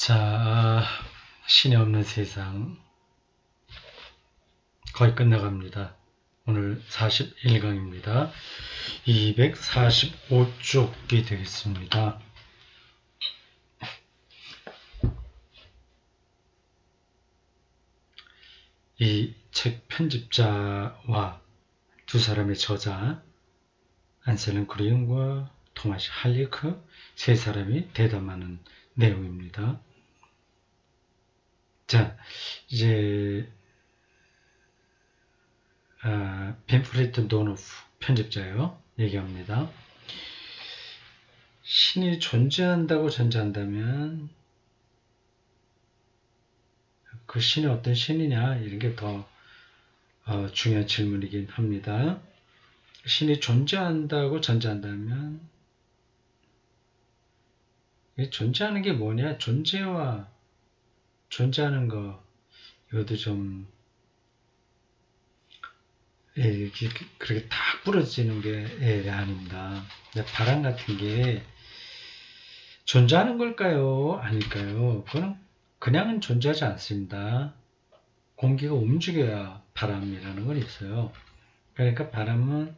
자, 신이 없는 세상 거의 끝나갑니다. 오늘 41강입니다. 245쪽이 되겠습니다. 이 책 편집자와 두 사람의 저자 안셀름 그리움과 토마시 할리크 세 사람이 대담하는 내용입니다. 자, 이제 빈프리트 도노프 편집자요 얘기합니다. 신이 존재한다고 전제한다면 그 신이 어떤 신이냐 이런 게 더 중요한 질문이긴 합니다. 신이 존재한다고 전제한다면 존재하는 게 뭐냐? 존재와 존재하는 거 이것도 좀 그렇게 딱 부러지는 게 아닙니다. 바람 같은 게 존재하는 걸까요? 아닐까요? 그거는 그냥은 존재하지 않습니다. 공기가 움직여야 바람이라는 건 있어요. 그러니까 바람은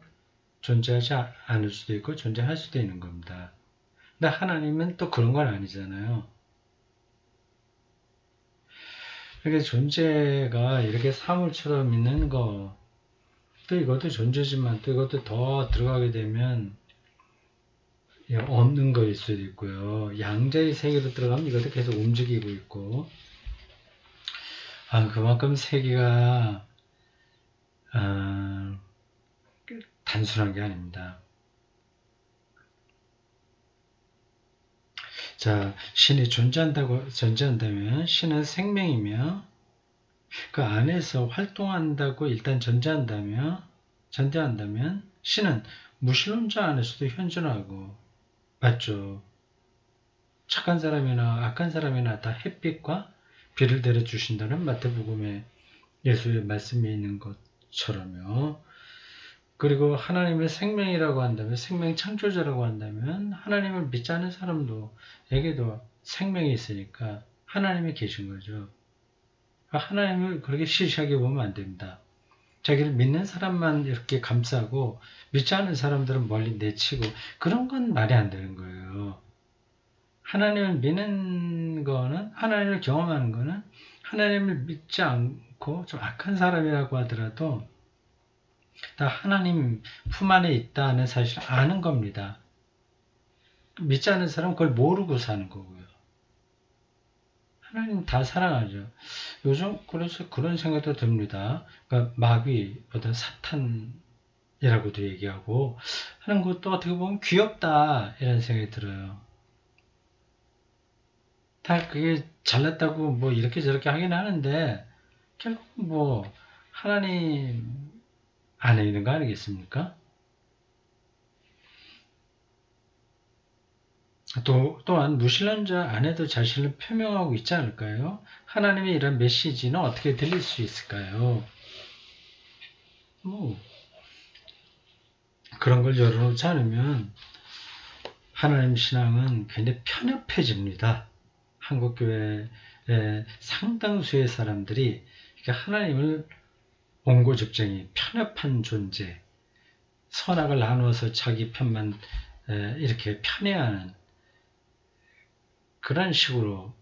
존재하지 않을 수도 있고 존재할 수도 있는 겁니다. 근데 하나님은 또 그런 건 아니잖아요. 이렇게 존재가 이렇게 사물처럼 있는 거, 또 이것도 존재지만 또 이것도 더 들어가게 되면 없는 거일 수도 있고요. 양자의 세계로 들어가면 이것도 계속 움직이고 있고, 그만큼 세계가 단순한 게 아닙니다. 자, 신이 존재한다면 신은 생명이며 그 안에서 활동한다고 일단 전제한다면 신은 무신론자 안에서도 현존하고 맞죠? 착한 사람이나 악한 사람이나 다 햇빛과 비를 내려주신다는 마태복음의 예수의 말씀이 있는 것처럼요. 그리고 하나님의 생명이라고 한다면, 생명 창조자라고 한다면 하나님을 믿지 않는 사람도에게도 생명이 있으니까 하나님이 계신 거죠. 하나님을 그렇게 시시하게 보면 안 됩니다. 자기를 믿는 사람만 이렇게 감싸고 믿지 않는 사람들은 멀리 내치고 그런 건 말이 안 되는 거예요. 하나님을 믿는 거는, 하나님을 경험하는 거는 하나님을 믿지 않고 좀 악한 사람이라고 하더라도 다 하나님 품 안에 있다는 사실을 아는 겁니다. 믿지 않는 사람은 그걸 모르고 사는 거고요. 하나님 다 사랑하죠. 요즘 그래서 그런 생각도 듭니다. 그러니까 마귀, 어떤 사탄이라고도 얘기하고 하는 것도 어떻게 보면 귀엽다 이런 생각이 들어요. 다 그게 잘났다고 뭐 이렇게 저렇게 하긴 하는데 결국 뭐 하나님 안에 있는 거 아니겠습니까? 또한 무신론자 안에도 자신을 표명하고 있지 않을까요? 하나님의 이런 메시지는 어떻게 들릴 수 있을까요? 뭐 그런 걸 열어놓지 않으면 하나님 신앙은 굉장히 편협해집니다. 한국교회의 상당수의 사람들이 하나님을 옹고적쟁이, 편협한 존재, 선악을 나누어서 자기 편만 이렇게 편애하는 그런 식으로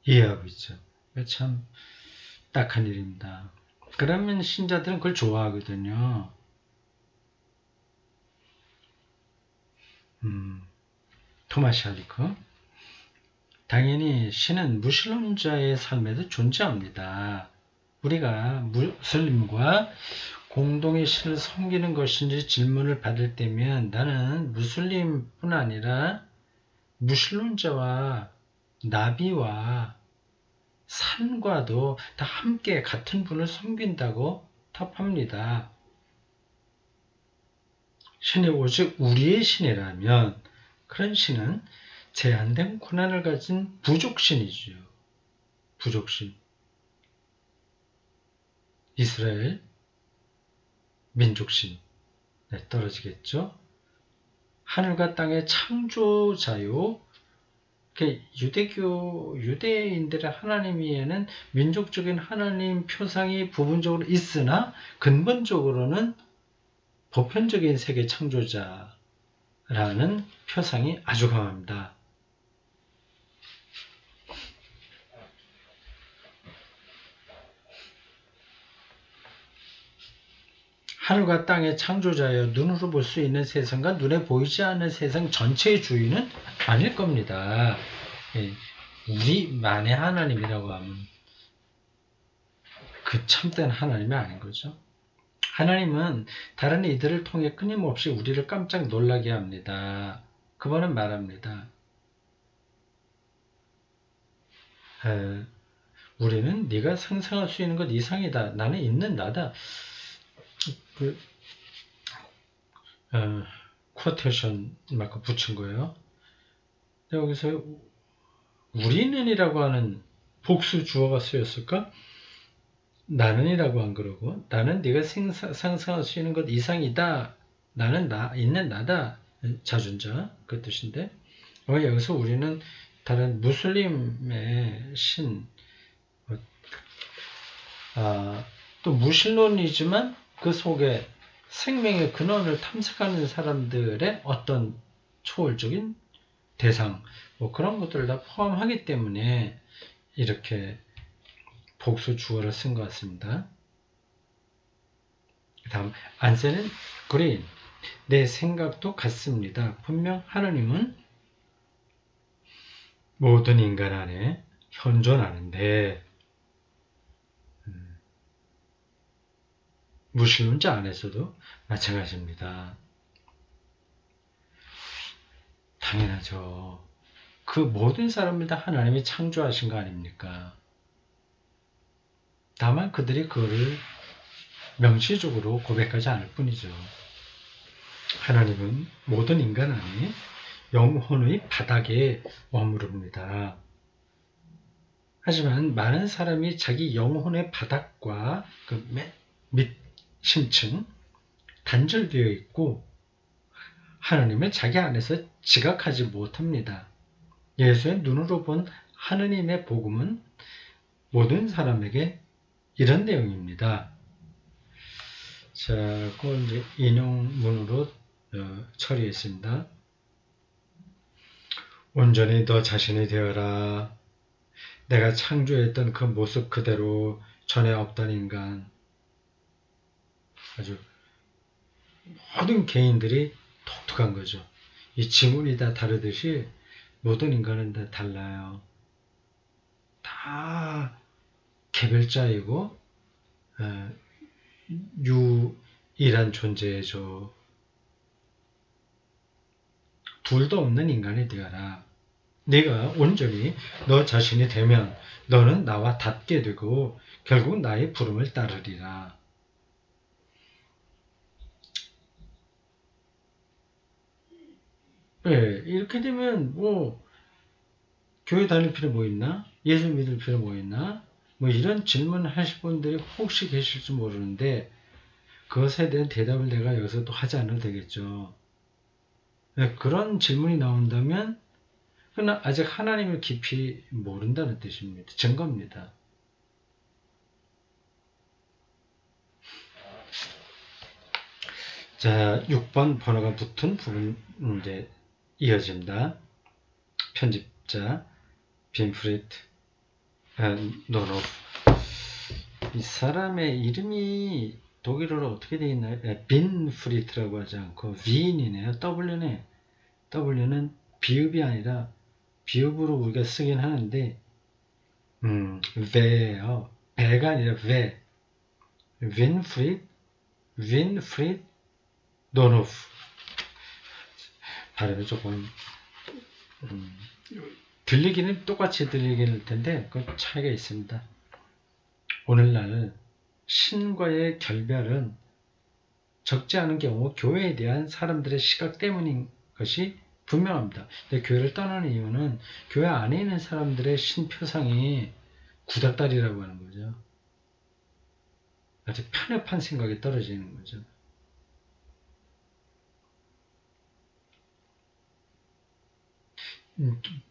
이해하고 있죠. 참 딱한 일입니다. 그러면 신자들은 그걸 좋아하거든요. 토마시 할리크. 당연히 신은 무슬림자의 삶에도 존재합니다. 우리가 무슬림과 공동의 신을 섬기는 것인지 질문을 받을 때면 나는 무슬림뿐 아니라 무슬림자와 나비와 산과도 다 함께 같은 분을 섬긴다고 답합니다. 신이 오직 우리의 신이라면 그런 신은 제한된 고난을 가진 부족신이죠. 부족신. 이스라엘 민족신. 떨어지겠죠. 하늘과 땅의 창조자요 유대인들의 하나님에는 민족적인 하나님 표상이 부분적으로 있으나 근본적으로는 보편적인 세계 창조자라는 표상이 아주 강합니다. 하늘과 땅의 창조자여 눈으로 볼 수 있는 세상과 눈에 보이지 않는 세상 전체의 주인은 아닐 겁니다. 우리만의 하나님이라고 하면 그 참된 하나님이 아닌 거죠. 하나님은 다른 이들을 통해 끊임없이 우리를 깜짝 놀라게 합니다. 그분은 말합니다. 우리는 네가 상상할 수 있는 것 이상이다. 나는 있는 나다. 쿼테이션 막 붙인 거예요. 여기서 우리는이라고 하는 복수 주어가 쓰였을까? 나는이라고 안 그러고 나는 네가 상상할 수 있는 것 이상이다. 나는 있는 나다. 자존자 그 뜻인데 여기서 우리는 다른 무슬림의 신 또 무신론이지만 그 속에 생명의 근원을 탐색하는 사람들의 어떤 초월적인 대상 그런 것들을 다 포함하기 때문에 이렇게 복수 주어를 쓴 것 같습니다. 다음 안세는 그린 내 생각도 같습니다. 분명 하느님은 모든 인간 안에 현존하는데 무신론자 안에서도 마찬가지입니다. 당연하죠. 그 모든 사람을 다 하나님이 창조하신 거 아닙니까? 다만 그들이 그거를 명시적으로 고백하지 않을 뿐이죠. 하나님은 모든 인간 안에 영혼의 바닥에 머무릅니다. 하지만 많은 사람이 자기 영혼의 바닥과 그 밑 심층 단절되어 있고 하나님을 자기 안에서 지각하지 못합니다. 예수의 눈으로 본 하느님의 복음은 모든 사람에게 이런 내용입니다. 자, 그걸 이제 인용문으로 처리했습니다. 온전히 너 자신이 되어라. 내가 창조했던 그 모습 그대로 전에 없던 인간. 아주 모든 개인들이 독특한 거죠. 이 지문이 다 다르듯이 모든 인간은 다 달라요. 다 개별자이고 유일한 존재죠. 둘도 없는 인간이 되어라. 네가 온전히 너 자신이 되면 너는 나와 닿게 되고 결국 나의 부름을 따르리라. 네, 이렇게 되면 교회 다닐 필요 뭐 있나? 예수 믿을 필요 뭐 있나? 이런 질문을 하실 분들이 혹시 계실지 모르는데 그것에 대한 대답을 내가 여기서 또 하지 않아도 되겠죠. 네, 그런 질문이 나온다면 그러나 아직 하나님을 깊이 모른다는 뜻입니다. 증거입니다. 자, 6번 번호가 붙은 부분 이제 이어집니다. 편집자 빈프리트 노노프. 이 사람의 이름이 독일어로 어떻게 되어 있나요? 빈프리트라고 하지 않고 위인이네요. W는 비읍이 아니라 비읍으로 우리가 쓰긴 하는데 베예요. 배가 아니라 베. 윈프리드 노노프. 발음이 조금 들리기는 똑같이 들리긴 할 텐데 그 차이가 있습니다. 오늘날 신과의 결별은 적지 않은 경우 교회에 대한 사람들의 시각 때문인 것이 분명합니다. 근데 교회를 떠나는 이유는 교회 안에 있는 사람들의 신표상이 구닥다리라고 하는 거죠. 아주 편협한 생각이 떨어지는 거죠.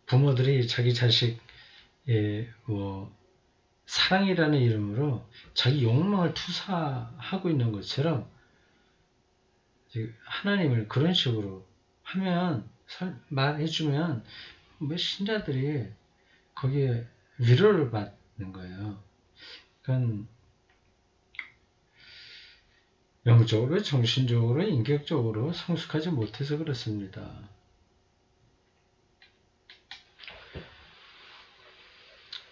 부모들이 자기 자식 사랑이라는 이름으로 자기 욕망을 투사하고 있는 것처럼 하나님을 그런 식으로 하면 말해주면 신자들이 거기에 위로를 받는 거예요. 그러니까 영적으로, 정신적으로, 인격적으로 성숙하지 못해서 그렇습니다.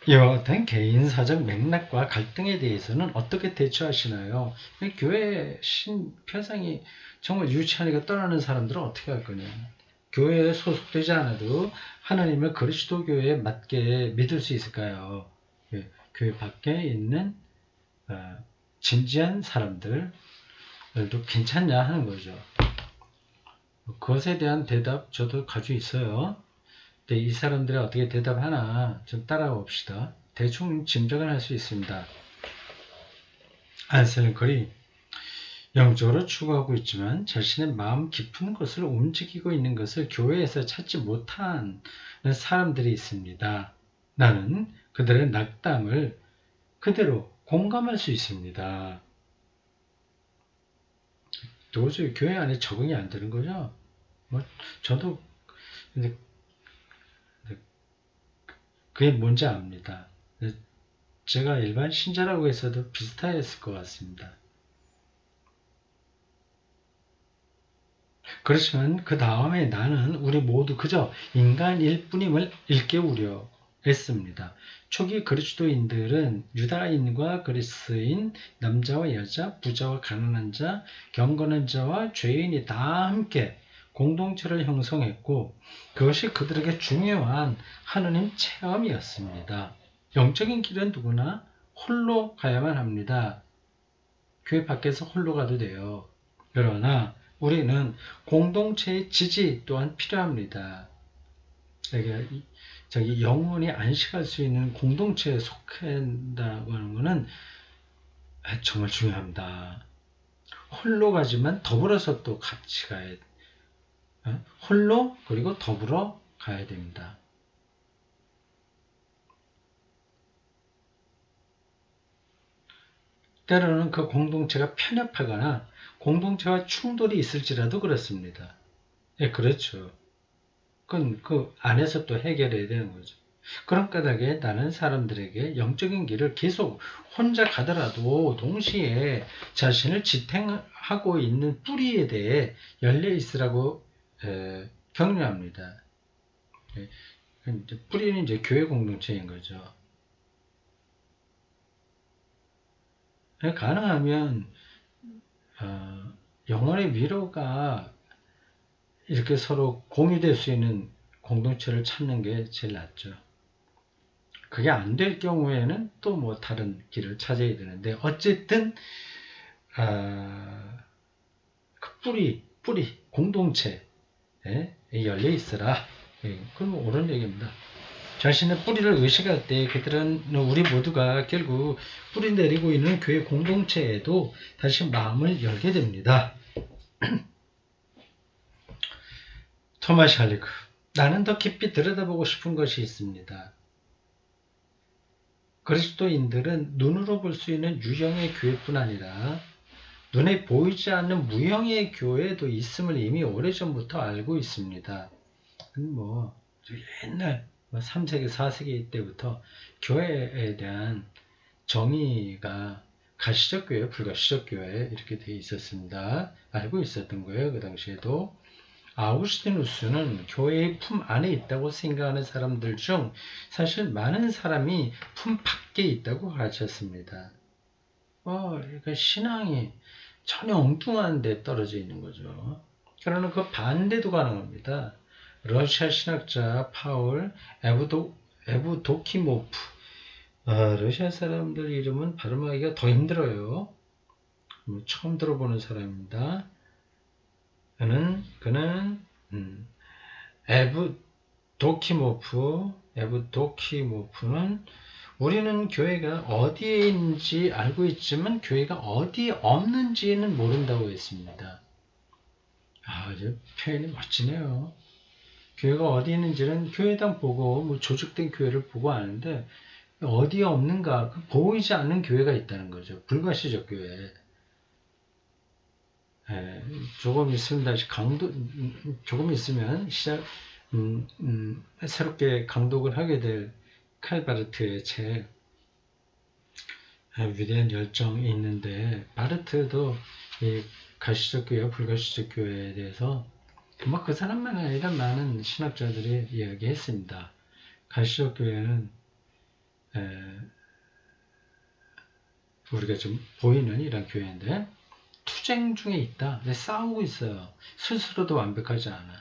이와 같은 개인사적 맥락과 갈등에 대해서는 어떻게 대처하시나요? 교회 편상이 정말 유치하니까 떠나는 사람들은 어떻게 할 거냐? 교회에 소속되지 않아도 하나님을 그리스도교에 맞게 믿을 수 있을까요? 교회 밖에 있는 진지한 사람들도 괜찮냐 하는 거죠. 그것에 대한 대답 저도 가지고 있어요. 근데 이 사람들이 어떻게 대답하나 좀 따라가 봅시다. 대충 짐작을 할 수 있습니다. 안셀 글이 영적으로 추구하고 있지만 자신의 마음 깊은 것을 움직이고 있는 것을 교회에서 찾지 못하는 사람들이 있습니다. 나는 그들의 낙담을 그대로 공감할 수 있습니다. 도저히 교회 안에 적응이 안 되는 거죠. 저도 근데 그게 뭔지 압니다. 제가 일반 신자라고 해서도 비슷했을 것 같습니다. 그렇지만 그 다음에 나는 우리 모두 그저 인간일 뿐임을 일깨우려 했습니다. 초기 그리스도인들은 유다인과 그리스인, 남자와 여자, 부자와 가난한 자, 경건한 자와 죄인이 다 함께 공동체를 형성했고 그것이 그들에게 중요한 하느님 체험이었습니다. 영적인 길은 누구나 홀로 가야만 합니다. 교회 밖에서 홀로 가도 돼요. 그러나 우리는 공동체의 지지 또한 필요합니다. 그러니까 영혼이 안식할 수 있는 공동체에 속한다고 하는 것은 정말 중요합니다. 홀로 가지만 더불어서 또 같이 가야 돼. 홀로 그리고 더불어 가야 됩니다. 때로는 그 공동체가 편협하거나 공동체와 충돌이 있을지라도 그렇습니다. 예, 그렇죠. 그건 그 안에서 또 해결해야 되는 거죠. 그런 까닭에 나는 사람들에게 영적인 길을 계속 혼자 가더라도 동시에 자신을 지탱하고 있는 뿌리에 대해 열려 있으라고 격려합니다. 뿌리는 이제 교회 공동체인 거죠. 가능하면 영혼의 위로가 이렇게 서로 공유될 수 있는 공동체를 찾는 게 제일 낫죠. 그게 안 될 경우에는 또 뭐 다른 길을 찾아야 되는데 어쨌든 그 뿌리 공동체에 열려 있으라. 그건 옳은 얘기입니다. 자신의 뿌리를 의식할 때 그들은 우리 모두가 결국 뿌리 내리고 있는 교회 공동체에도 다시 마음을 열게 됩니다. 토마스 할리크, 나는 더 깊이 들여다보고 싶은 것이 있습니다. 그리스도인들은 눈으로 볼 수 있는 유형의 교회뿐 아니라 눈에 보이지 않는 무형의 교회도 있음을 이미 오래전부터 알고 있습니다. 옛날 3세기, 4세기 때부터 교회에 대한 정의가 가시적 교회, 불가시적 교회 이렇게 되어 있었습니다. 알고 있었던 거예요. 그 당시에도. 아우구스티누스는 교회의 품 안에 있다고 생각하는 사람들 중 사실 많은 사람이 품 밖에 있다고 가르쳤습니다. 그러니까 신앙이 전혀 엉뚱한 데 떨어져 있는 거죠. 그러나 그 반대도 가능합니다. 러시아 신학자 파울 에브도키모프, 러시아 사람들 이름은 발음하기가 더 힘들어요. 처음 들어보는 사람입니다. 그는 에브도키모프는 우리는 교회가 어디에 있는지 알고 있지만 교회가 어디에 없는지는 모른다고 했습니다. 표현이 멋지네요. 교회가 어디 있는지는 교회당 보고 뭐 조직된 교회를 보고 아는데 어디에 없는가 보이지 않는 교회가 있다는 거죠. 불가시적 교회. 조금 있으면 다시 조금 있으면 새롭게 강독을 하게 될 칼바르트의 책, 위대한 열정이 있는데, 바르트도 이 가시적 교회와 불가시적 교회에 대해서 뭐 그 사람만 아니라 많은 신학자들이 이야기했습니다. 가시적 교회는 우리가 지금 보이는 이런 교회인데 투쟁 중에 있다. 근데 싸우고 있어요. 스스로도 완벽하지 않아.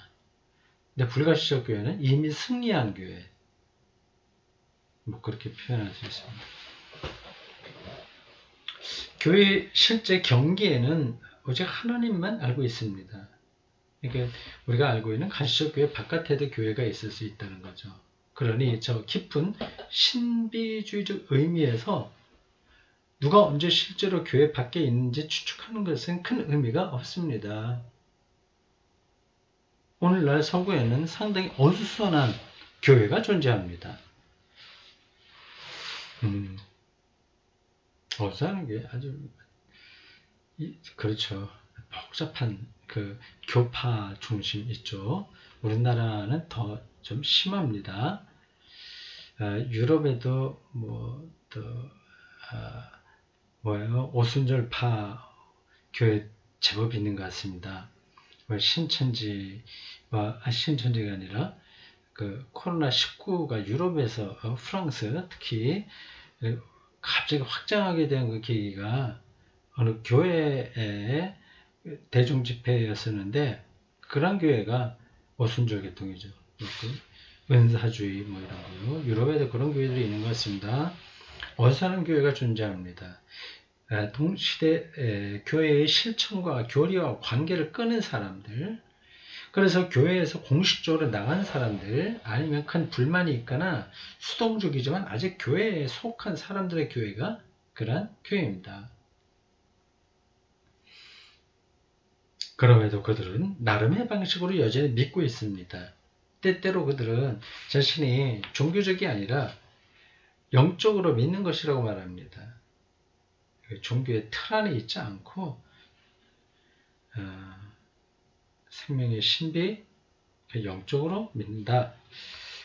근데 불가시적 교회는 이미 승리한 교회. 뭐 그렇게 표현할 수 있습니다. 교회 실제 경계에는 오직 하나님만 알고 있습니다. 그러니까 우리가 알고 있는 가시적 교회 바깥에도 교회가 있을 수 있다는 거죠. 그러니 저 깊은 신비주의적 의미에서 누가 언제 실제로 교회 밖에 있는지 추측하는 것은 큰 의미가 없습니다. 오늘날 서구에는 상당히 어수선한 교회가 존재합니다. 어수선한 게 아주 그렇죠. 복잡한 그 교파 중심 있죠. 우리나라는 더 좀 심합니다. 유럽에도 오순절파 교회 제법 있는 것 같습니다. 신천지가 아니라 그 코로나19가 유럽에서 프랑스 특히 갑자기 확장하게 된 그 계기가 어느 교회의 대중 집회였었는데 그런 교회가 오순절 계통이죠. 은사주의 뭐 이런 거요. 유럽에도 그런 교회들이 있는 것 같습니다. 어사는 교회가 존재합니다. 동시대 교회의 실천과 교리와 관계를 끊은 사람들, 그래서 교회에서 공식적으로 나간 사람들, 아니면 큰 불만이 있거나 수동적이지만 아직 교회에 속한 사람들의 교회가 그런 교회입니다. 그럼에도 그들은 나름의 방식으로 여전히 믿고 있습니다. 때때로 그들은 자신이 종교적이 아니라 영적으로 믿는 것이라고 말합니다. 종교의 틀 안에 있지 않고 생명의 신비, 영적으로 믿는다.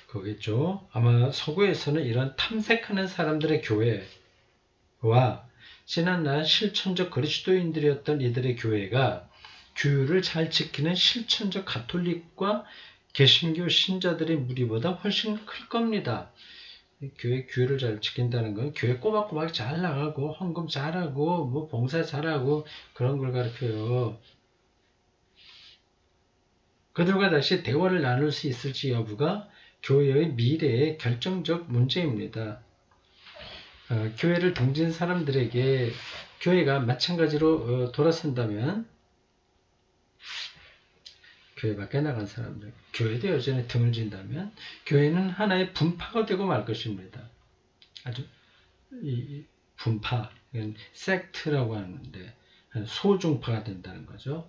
거겠죠. 아마 서구에서는 이런 탐색하는 사람들의 교회와 지난날 실천적 그리스도인들이었던 이들의 교회가 규율을 잘 지키는 실천적 가톨릭과 개신교 신자들의 무리보다 훨씬 클 겁니다. 교회 규율을 잘 지킨다는 건 교회 꼬박꼬박 잘 나가고 헌금 잘하고 뭐 봉사 잘하고 그런 걸 가르쳐요. 그들과 다시 대화를 나눌 수 있을지 여부가 교회의 미래의 결정적 문제입니다. 교회를 등진 사람들에게 교회가 마찬가지로 돌아선다면 교회 밖에 나간 사람들, 교회도 여전히 등을 진다면 교회는 하나의 분파가 되고 말 것입니다. 아주 이 분파, 섹트라고 하는데 소중파가 된다는 거죠.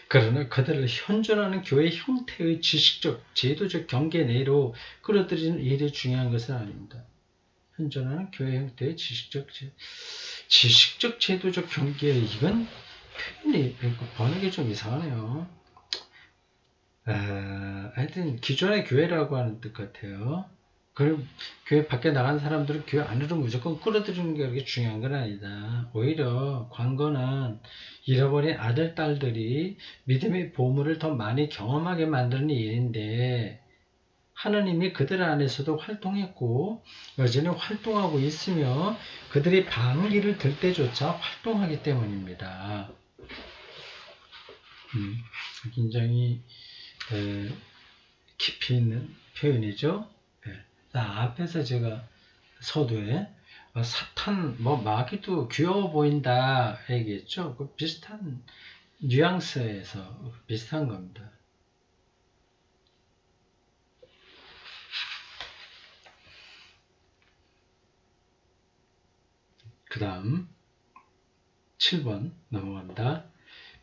그러나 그들을 현존하는 교회 형태의 지식적, 제도적 경계 내로 끌어들이는 일이 중요한 것은 아닙니다. 현존하는 교회 형태의 지식적, 제도적 경계, 이건 표현이 번역이 좀 이상하네요. 하여튼 기존의 교회라고 하는 뜻 같아요. 그럼 교회 밖에 나간 사람들은 교회 안으로 무조건 끌어들이는 게 그렇게 중요한 건 아니다. 오히려 관건은 잃어버린 아들, 딸들이 믿음의 보물을 더 많이 경험하게 만드는 일인데 하나님이 그들 안에서도 활동했고 여전히 활동하고 있으며 그들이 방귀를 들 때조차 활동하기 때문입니다. 굉장히 깊이 있는 표현이죠. 앞에서 제가 서두에 사탄, 마귀도 귀여워 보인다 얘기했죠. 그 비슷한 뉘앙스에서 비슷한 겁니다. 그 다음 7번 넘어갑니다.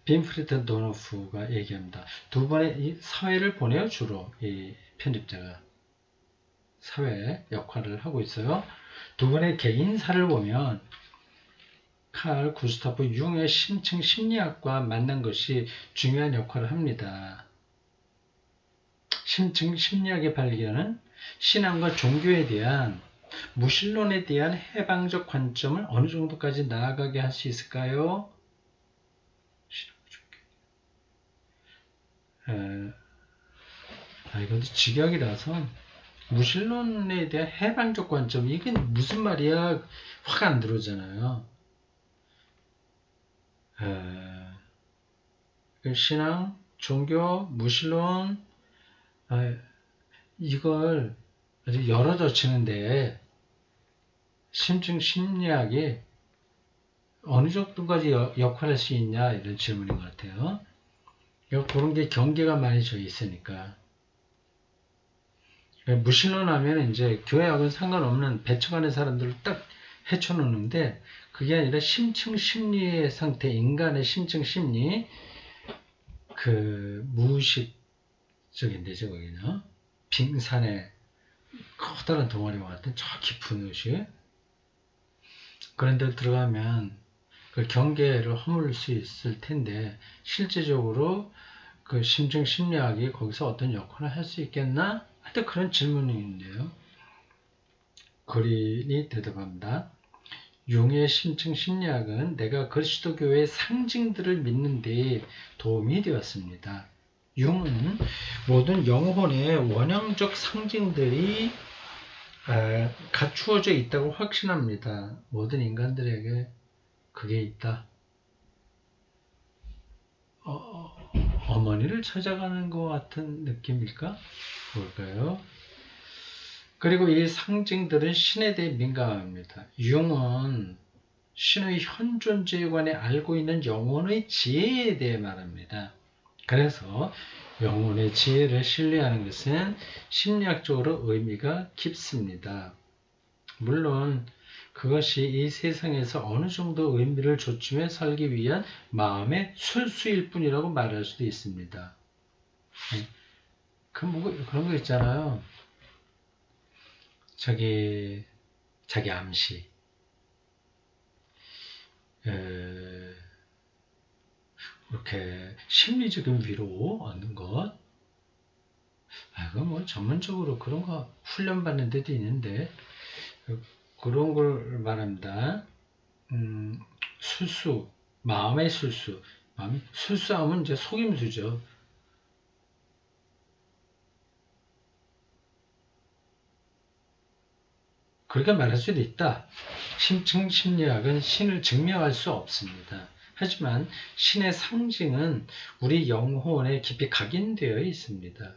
빈프리트 도노프가 얘기합니다. 두 번의 이 사회를 보내요. 주로 이 편집자가 사회 역할을 하고 있어요. 두 번의 개인사를 보면 칼 구스타프 융의 심층 심리학과 만난 것이 중요한 역할을 합니다. 심층 심리학의 발견은 신앙과 종교에 대한 무신론에 대한 해방적 관점을 어느 정도까지 나아가게 할 수 있을까요? 이것도 직역이라서 무신론에 대한 해방적 관점 이게 무슨 말이야? 확 안 들어오잖아요. 신앙, 종교, 무신론 이걸 아주 열어져 치는데 심층 심리학이 어느 정도까지 역할할 수 있냐 이런 질문인 것 같아요. 그런 게 경계가 많이 져 있으니까. 무신론 하면 이제 교회하고는 상관없는 배척하는 사람들을 딱 헤쳐놓는데 그게 아니라 심층 심리의 상태, 인간의 심층 심리, 그 무의식적인데죠, 거기는. 빙산의 커다란 덩어리와 같은 저 깊은 의식. 그런 데 들어가면 그 경계를 허물 수 있을 텐데 실제적으로 그 심층 심리학이 거기서 어떤 역할을 할 수 있겠나? 하여튼 그런 질문인데요. 그린이 대답합니다. 융의 심층 심리학은 내가 그리스도교의 상징들을 믿는 데 도움이 되었습니다. 융은 모든 영혼의 원형적 상징들이 갖추어져 있다고 확신합니다. 모든 인간들에게 그게 있다. 어머니를 찾아가는 것 같은 느낌일까? 뭘까요? 그리고 이 상징들은 신에 대해 민감합니다. 융은 신의 현존재에 관해 알고 있는 영혼의 지혜에 대해 말합니다. 그래서 영혼의 지혜를 신뢰하는 것은 심리학적으로 의미가 깊습니다. 물론 그것이 이 세상에서 어느 정도 의미를 조춤해 살기 위한 마음의 술수일 뿐이라고 말할 수도 있습니다. 그런 거 있잖아요. 자기 암시. 이렇게 심리적인 위로 얻는 것. 그건 뭐 전문적으로 그런 거 훈련받는 데도 있는데, 그런 걸 말합니다. 술수, 마음의 술수. 술수하면 이제 속임수죠. 그렇게 말할 수도 있다. 심층 심리학은 신을 증명할 수 없습니다. 하지만 신의 상징은 우리 영혼에 깊이 각인되어 있습니다.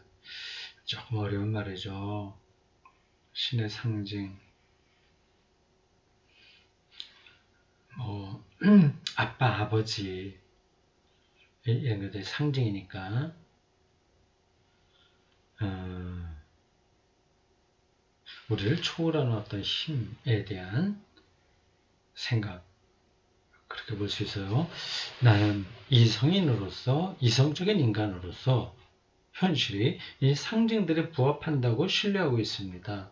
조금 어려운 말이죠. 신의 상징. 아빠, 아버지 이런 것들이 상징이니까 우리를 초월하는 어떤 힘에 대한 생각 그렇게 볼 수 있어요. 나는 이성인으로서 이성적인 인간으로서 현실이 이 상징들에 부합한다고 신뢰하고 있습니다.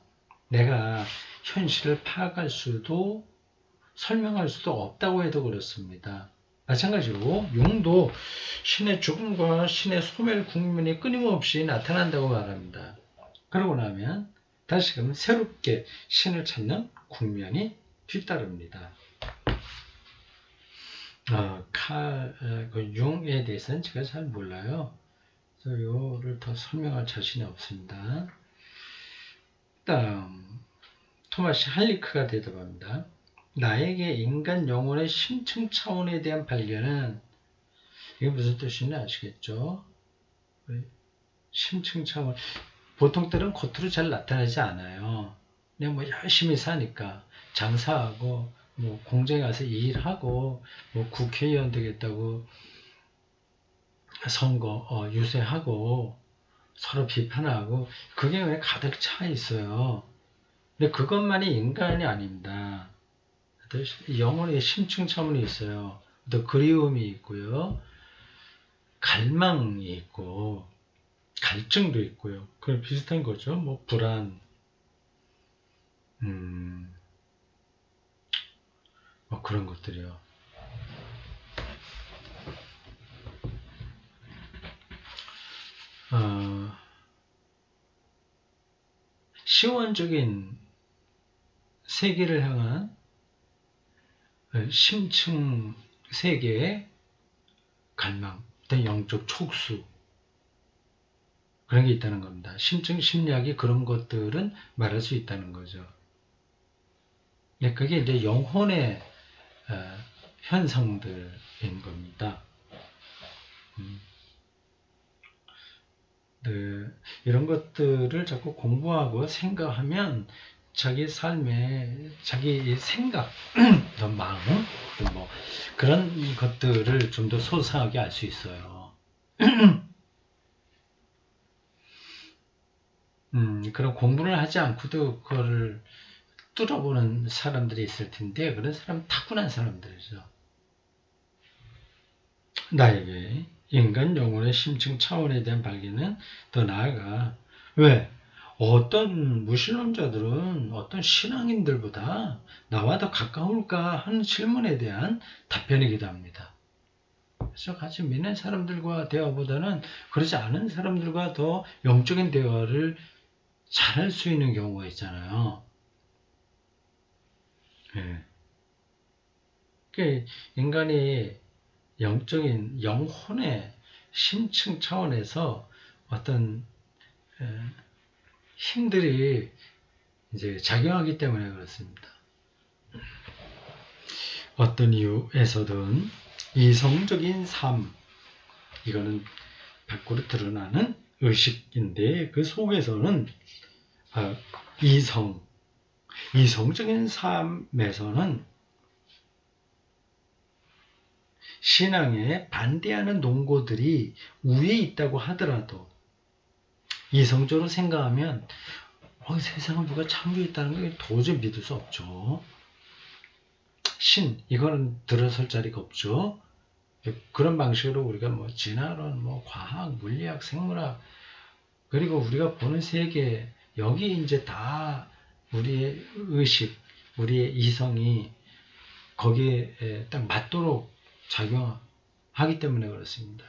내가 현실을 파악할 수도 설명할 수도 없다고 해도 그렇습니다. 마찬가지로 융도 신의 죽음과 신의 소멸 국면이 끊임없이 나타난다고 말합니다. 그러고 나면 다시금 새롭게 신을 찾는 국면이 뒤따릅니다. 융에 대해서는 제가 잘 몰라요. 그래서 이거를 더 설명할 자신이 없습니다. 다음 토마스 할리크가 대답합니다. 나에게 인간 영혼의 심층 차원에 대한 발견은 이게 무슨 뜻인지 아시겠죠? 심층 차원 보통 때는 겉으로 잘 나타나지 않아요. 그냥 뭐 열심히 사니까 장사하고 뭐 공장에 가서 일하고 뭐 국회의원 되겠다고 선거 유세하고 서로 비판하고 그게 왜 가득 차 있어요. 근데 그것만이 인간이 아닙니다. 영혼의 심층 차원이 있어요. 또 그리움이 있고요. 갈망이 있고 갈증도 있고요. 그 비슷한 거죠. 뭐 불안, 뭐 그런 것들이요. 시원적인 세계를 향한 심층 세계의 갈망, 어떤 영적 촉수, 그런 게 있다는 겁니다. 심층 심리학이 그런 것들은 말할 수 있다는 거죠. 네, 그게 이제 영혼의 현상들인 겁니다. 네, 이런 것들을 자꾸 공부하고 생각하면 자기 삶에 자기 생각, 마음, 뭐 그런 것들을 좀 더 소상하게 알 수 있어요. 그런 공부를 하지 않고도 그거를 뚫어보는 사람들이 있을 텐데 그런 사람은 타고난 사람들이죠. 나에게 인간 영혼의 심층 차원에 대한 발견은 더 나아가 왜? 어떤 무신론자들은 어떤 신앙인들보다 나와 더 가까울까 하는 질문에 대한 답변이기도 합니다. 그래서 같이 믿는 사람들과 대화보다는 그러지 않은 사람들과 더 영적인 대화를 잘할 수 있는 경우가 있잖아요. 예. 그러니까 인간이 영적인 영혼의 심층 차원에서 어떤 힘들이 이제 작용하기 때문에 그렇습니다. 어떤 이유에서든 이성적인 삶, 이거는 밖으로 드러나는 의식인데 그 속에서는 이성적인 삶에서는 신앙에 반대하는 논고들이 위에 있다고 하더라도 이성적으로 생각하면 세상을 누가 창조했다는 걸 도저히 믿을 수 없죠. 이거는 들어설 자리가 없죠. 그런 방식으로 우리가 뭐 진화론, 뭐 과학, 물리학, 생물학, 그리고 우리가 보는 세계, 여기 이제 다 우리의 의식, 우리의 이성이 거기에 딱 맞도록 작용하기 때문에 그렇습니다.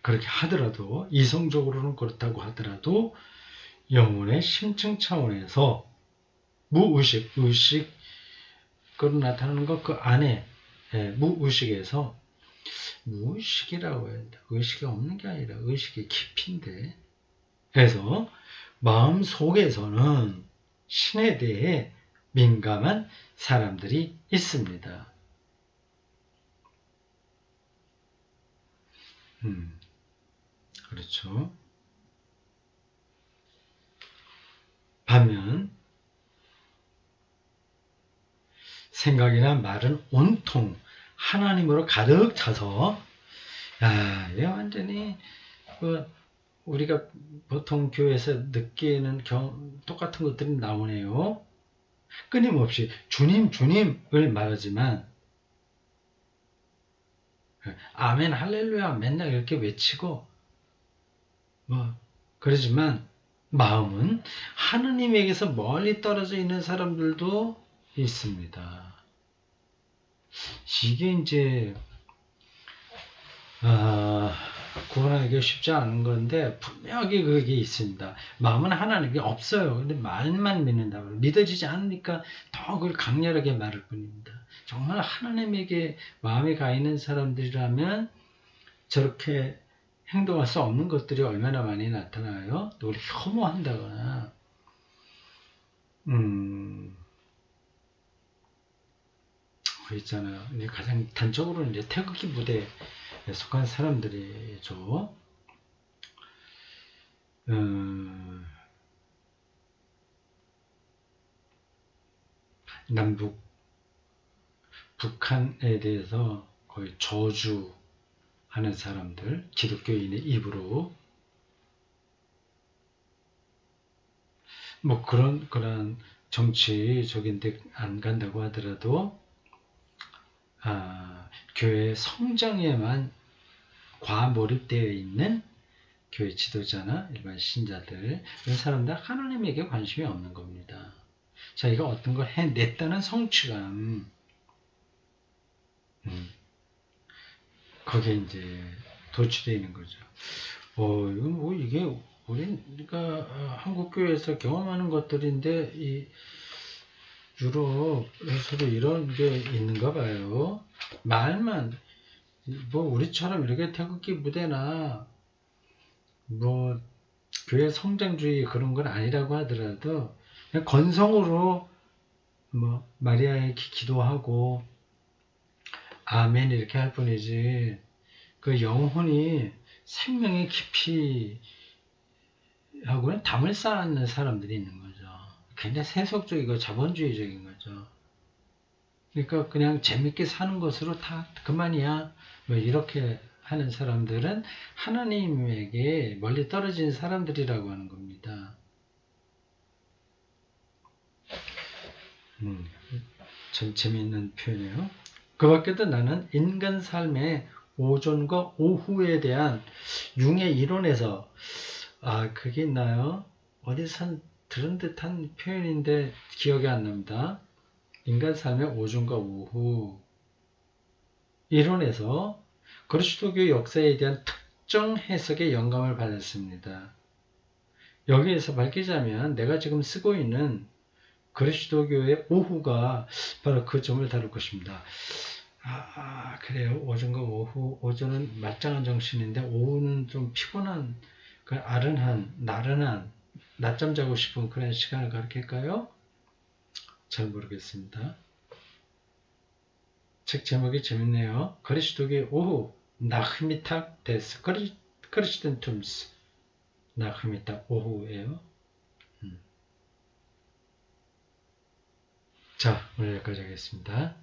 그렇게 하더라도, 이성적으로는 그렇다고 하더라도 영혼의 심층 차원에서 의식으로 나타나는 것 그 안에 무의식에서 무의식이라고 해야 된다. 의식이 없는 게 아니라 의식의 깊이인데 그래서 마음 속에서는 신에 대해 민감한 사람들이 있습니다. 그렇죠. 반면 생각이나 말은 온통 하나님으로 가득 차서 이게 완전히 우리가 보통 교회에서 느끼는 똑같은 것들이 나오네요. 끊임없이 주님 주님을 말하지만 아멘 할렐루야 맨날 이렇게 외치고 그러지만 마음은 하느님에게서 멀리 떨어져 있는 사람들도 있습니다. 이게 이제 구분하기가 쉽지 않은 건데 분명하게 그게 있습니다. 마음은 하나님께 없어요. 근데 말만 믿는다. 믿어지지 않으니까 더 그걸 강렬하게 말할 뿐입니다. 정말 하나님에게 마음이 가 있는 사람들이라면 저렇게 행동할 수 없는 것들이 얼마나 많이 나타나요? 또 우리 혐오한다거나 있잖아요. 가장 단적으로는 이제 태극기 부대에 속한 사람들이죠. 남북 북한에 대해서 거의 저주하는 사람들, 기독교인의 입으로 뭐 그런 정치적인 데 안 간다고 하더라도 교회 성장에만 과몰입되어 있는 교회 지도자나 일반 신자들, 이런 사람들 하나님에게 관심이 없는 겁니다. 자기가 어떤 걸 해냈다는 성취감, 거기에 이제 도취되어 있는 거죠. 이건 뭐 이게 우리가 한국 교회에서 경험하는 것들인데 이 유럽에서도 이런 게 있는가 봐요. 말만 뭐 우리처럼 이렇게 태극기 무대나 뭐 교회 성장주의 그런 건 아니라고 하더라도 그냥 건성으로 뭐 마리아에게 기도하고 아멘 이렇게 할 뿐이지 그 영혼이 생명의 깊이 하고는 담을 쌓는 사람들이 있는 거죠. 굉장히 세속적이고 자본주의적인 거죠. 그러니까 그냥 재밌게 사는 것으로 다 그만이야. 뭐 이렇게 하는 사람들은 하나님에게 멀리 떨어진 사람들이라고 하는 겁니다. 참 재미있는 표현이에요. 그 밖에도 나는 인간 삶의 오전과 오후에 대한 융의 이론에서 그게 있나요? 어디서 들은 듯한 표현인데 기억이 안 납니다. 인간 삶의 오전과 오후 이론에서 그리스도교 역사에 대한 특정 해석의 영감을 받았습니다. 여기에서 밝히자면 내가 지금 쓰고 있는 그리스도교의 오후가 바로 그 점을 다룰 것입니다. 그래요. 오전과 오후. 오전은 말짱한 정신인데 오후는 좀 피곤한, 그 아른한, 나른한, 낮잠 자고 싶은 그런 시간을 가르칠까요? 잘 모르겠습니다. 책 제목이 재밌네요. 그리스도교의 오후. 나흐미탁 데스 크리스텐툼스. 나흐미탁 오후예요. 자, 오늘 여기까지 하겠습니다.